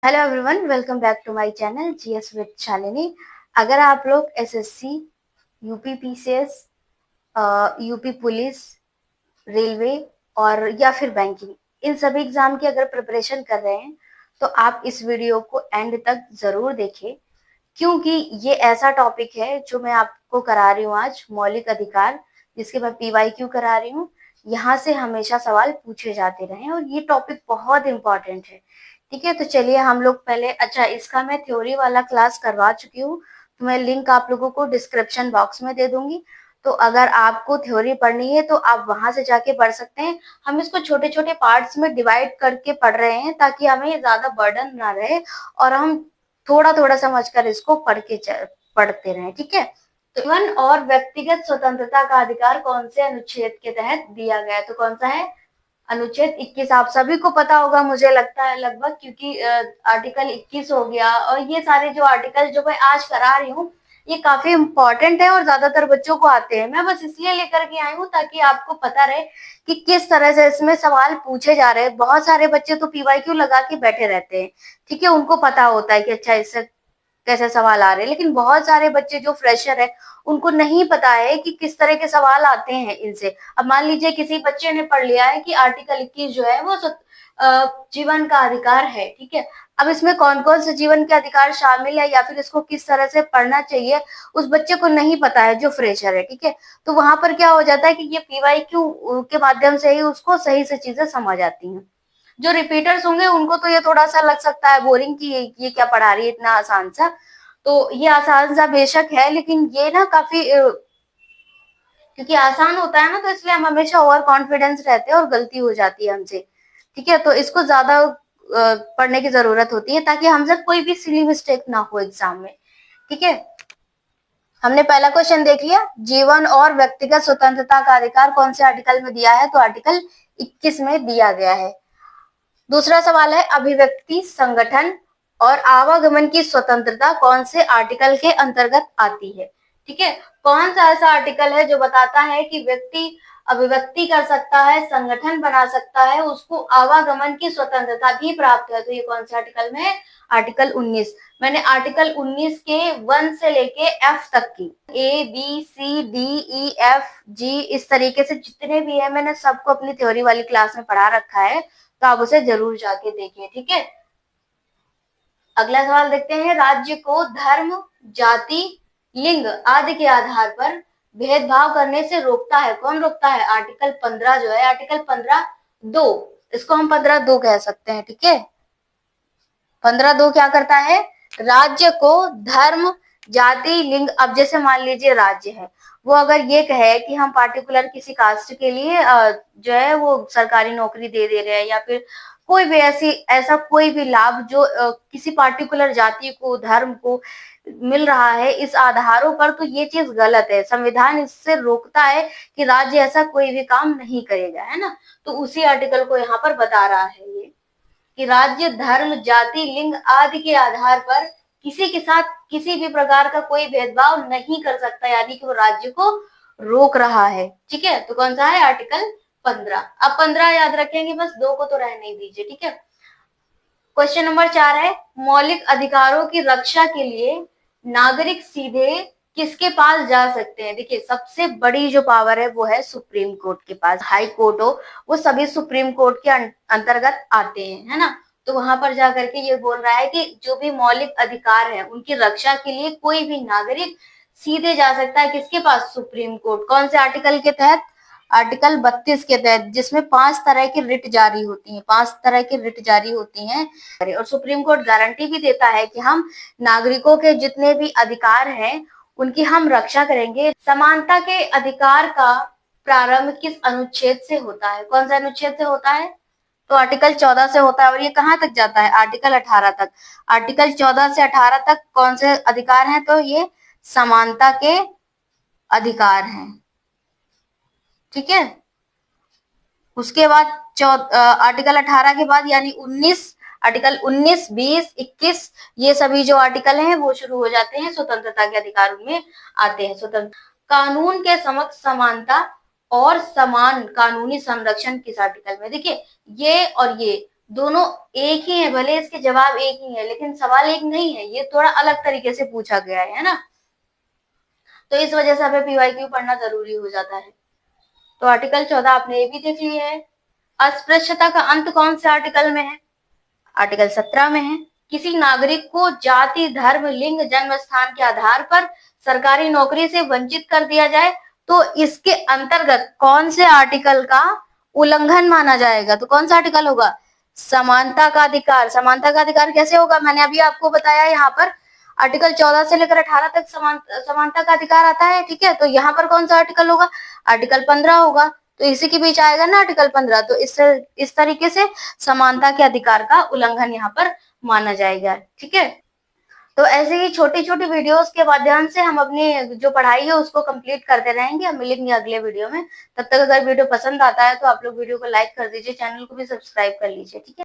Hello everyone, welcome back to my channel GS with Shalini. अगर आप लोग SSC, UP PCS, UP police, railway और या फिर बैंकिंग, इन सभी एग्जाम की अगर प्रिपरेशन कर रहे हैं तो आप इस वीडियो को एंड तक जरूर देखें, क्योंकि ये ऐसा टॉपिक है जो मैं आपको करा रही हूँ आज, मौलिक अधिकार, जिसके मैं पीवाईक्यू करा रही हूँ। यहाँ से हमेशा सवाल पूछे जाते रहे और ये टॉपिक बहुत इंपॉर्टेंट है। ठीक है, तो चलिए हम लोग पहले, अच्छा इसका मैं थ्योरी वाला क्लास करवा चुकी हूँ, तो मैं लिंक आप लोगों को डिस्क्रिप्शन बॉक्स में दे दूंगी। तो अगर आपको थ्योरी पढ़नी है तो आप वहां से जाके पढ़ सकते हैं। हम इसको छोटे छोटे पार्ट्स में डिवाइड करके पढ़ रहे हैं ताकि हमें ज्यादा बर्डन ना रहे और हम थोड़ा थोड़ा समझकर इसको पढ़ते रहें। ठीक है, तो जीवन और व्यक्तिगत स्वतंत्रता का अधिकार कौन से अनुच्छेद के तहत दिया गया है? तो कौन सा है? अनुच्छेद 21। आप सभी को पता होगा मुझे लगता है लगभग, क्योंकि आर्टिकल 21 हो गया, और ये सारे जो आर्टिकल जो मैं आज करा रही हूँ ये काफी इंपॉर्टेंट है और ज्यादातर बच्चों को आते हैं। मैं बस इसलिए लेकर के आई हूँ ताकि आपको पता रहे कि किस तरह से इसमें सवाल पूछे जा रहे हैं। बहुत सारे बच्चे तो पीवाईक्यू लगा के बैठे रहते हैं, ठीक है, उनको पता होता है कि अच्छा इससे कैसे सवाल आ रहे हैं, लेकिन बहुत सारे बच्चे जो फ्रेशर है उनको नहीं पता है कि किस तरह के सवाल आते हैं इनसे। अब मान लीजिए किसी बच्चे ने पढ़ लिया है कि आर्टिकल 21 जो है वो जीवन का अधिकार है, ठीक है। अब इसमें कौन कौन से जीवन के अधिकार शामिल है या फिर इसको किस तरह से पढ़ना चाहिए, उस बच्चे को नहीं पता है जो फ्रेशर है, ठीक है। तो वहां पर क्या हो जाता है कि ये पीवाईक्यू के माध्यम से ही उसको सही से चीजें समझ आती हैं। जो रिपीटर्स होंगे उनको तो ये थोड़ा सा लग सकता है बोरिंग कि ये क्या पढ़ा रही है इतना आसान सा। तो ये आसान सा बेशक है, लेकिन ये ना काफी क्योंकि आसान होता है ना, तो इसलिए हम हमेशा ओवर कॉन्फिडेंस रहते हैं और गलती हो जाती है हमसे। ठीक है, तो इसको ज्यादा पढ़ने की जरूरत होती है ताकि हमसे कोई भी सिली मिस्टेक ना हो एग्जाम में। ठीक है, हमने पहला क्वेश्चन देख लिया, जीवन और व्यक्तिगत स्वतंत्रता का अधिकार कौन से आर्टिकल में दिया है? तो आर्टिकल 21 में दिया गया है। दूसरा सवाल है, अभिव्यक्ति, संगठन और आवागमन की स्वतंत्रता कौन से आर्टिकल के अंतर्गत आती है? ठीक है, कौन सा ऐसा आर्टिकल है जो बताता है कि व्यक्ति अभिव्यक्ति कर सकता है, संगठन बना सकता है, उसको आवागमन की स्वतंत्रता भी प्राप्त है? तो ये कौन से आर्टिकल में है? आर्टिकल 19। मैंने आर्टिकल 19 के 1 से लेके F तक की, ABCDEFG इस तरीके से जितने भी है मैंने सबको अपनी थ्योरी वाली क्लास में पढ़ा रखा है, तो आप उसे जरूर जाके देखिए। ठीक है, अगला सवाल देखते हैं, राज्य को धर्म, जाति, लिंग आदि के आधार पर भेदभाव करने से रोकता है? कौन रोकता है? आर्टिकल 15 जो है, आर्टिकल 15(2), इसको हम 15(2) कह सकते हैं। ठीक है, 15(2) क्या करता है? राज्य को धर्म, जाति, लिंग, अब जैसे मान लीजिए राज्य है, वो अगर ये कहे कि हम पार्टिकुलर किसी कास्ट के लिए जो है वो सरकारी नौकरी दे दे रहे हैं, या फिर कोई भी ऐसा कोई भी लाभ जो किसी पार्टिकुलर जाति को, धर्म को मिल रहा है, इस आधारों पर, तो ये चीज गलत है। संविधान इससे रोकता है कि राज्य ऐसा कोई भी काम नहीं करेगा, है ना। तो उसी आर्टिकल को यहाँ पर बता रहा है ये, कि राज्य धर्म, जाति, लिंग आदि के आधार पर किसी के साथ किसी भी प्रकार का कोई भेदभाव नहीं कर सकता, यानी कि वो राज्य को रोक रहा है। ठीक है, तो कौन सा है? आर्टिकल 15। अब 15 याद रखेंगे, बस 2 को तो रहने ही दीजिए। ठीक है, क्वेश्चन नंबर 4 है, मौलिक अधिकारों की रक्षा के लिए नागरिक सीधे किसके पास जा सकते हैं? देखिए, सबसे बड़ी जो पावर है वो है सुप्रीम कोर्ट के पास। हाई कोर्ट हो, वो सभी सुप्रीम कोर्ट के अंतर्गत आते हैं, है ना। तो वहां पर जाकर के ये बोल रहा है कि जो भी मौलिक अधिकार है उनकी रक्षा के लिए कोई भी नागरिक सीधे जा सकता है किसके पास? Supreme court. कौन से आर्टिकल के तहत? आर्टिकल 32 के तहत, जिसमें 5 तरह की रिट जारी होती हैं, 5 तरह की रिट जारी होती हैं। और सुप्रीम कोर्ट गारंटी भी देता है कि हम नागरिकों के जितने भी अधिकार हैं उनकी हम रक्षा करेंगे। समानता के अधिकार का प्रारंभ किस अनुच्छेद से होता है? कौन सा अनुच्छेद से होता है? तो आर्टिकल 14 से होता है। और ये कहाँ तक जाता है? आर्टिकल 18 तक। आर्टिकल 14 से 18 तक कौन से अधिकार हैं? तो ये समानता के अधिकार हैं। ठीक है, उसके बाद आर्टिकल 18 के बाद यानी 19, आर्टिकल 19, 20, 21, ये सभी जो आर्टिकल हैं वो शुरू हो जाते हैं स्वतंत्रता के अधिकार में आते हैं। स्वतंत्र कानून के समक्ष समानता और समान कानूनी संरक्षण किस आर्टिकल में? देखिए, ये और ये दोनों एक ही है, भले इसके जवाब एक ही है, लेकिन सवाल एक नहीं है, ये थोड़ा अलग तरीके से पूछा गया है ना। तो इस वजह से हमें पीवाईक्यू पढ़ना जरूरी हो जाता है। तो आर्टिकल 14 आपने ये भी देख लिया है। अस्पृश्यता का अंत कौन से आर्टिकल में है? आर्टिकल 17 में है। किसी नागरिक को जाति, धर्म, लिंग, जन्म स्थान के आधार पर सरकारी नौकरी से वंचित कर दिया जाए तो इसके अंतर्गत कौन से आर्टिकल का उल्लंघन माना जाएगा? तो कौन सा आर्टिकल होगा? समानता का अधिकार। समानता का अधिकार कैसे होगा? मैंने अभी आपको बताया, यहाँ पर आर्टिकल 14 से लेकर 18 तक समानता का अधिकार आता है, ठीक है। तो यहाँ पर कौन सा आर्टिकल होगा? आर्टिकल 15 होगा। तो इसी के बीच आएगा ना आर्टिकल 15। तो इस तरीके से समानता के अधिकार का उल्लंघन यहाँ पर माना जाएगा, ठीक है। तो ऐसे ही छोटी छोटी वीडियोस के माध्यम से हम अपनी जो पढ़ाई है उसको कंप्लीट करते रहेंगे। हम मिलेंगे अगले वीडियो में। तब तक अगर वीडियो पसंद आता है तो आप लोग वीडियो को लाइक कर दीजिए, चैनल को भी सब्सक्राइब कर लीजिए, ठीक है।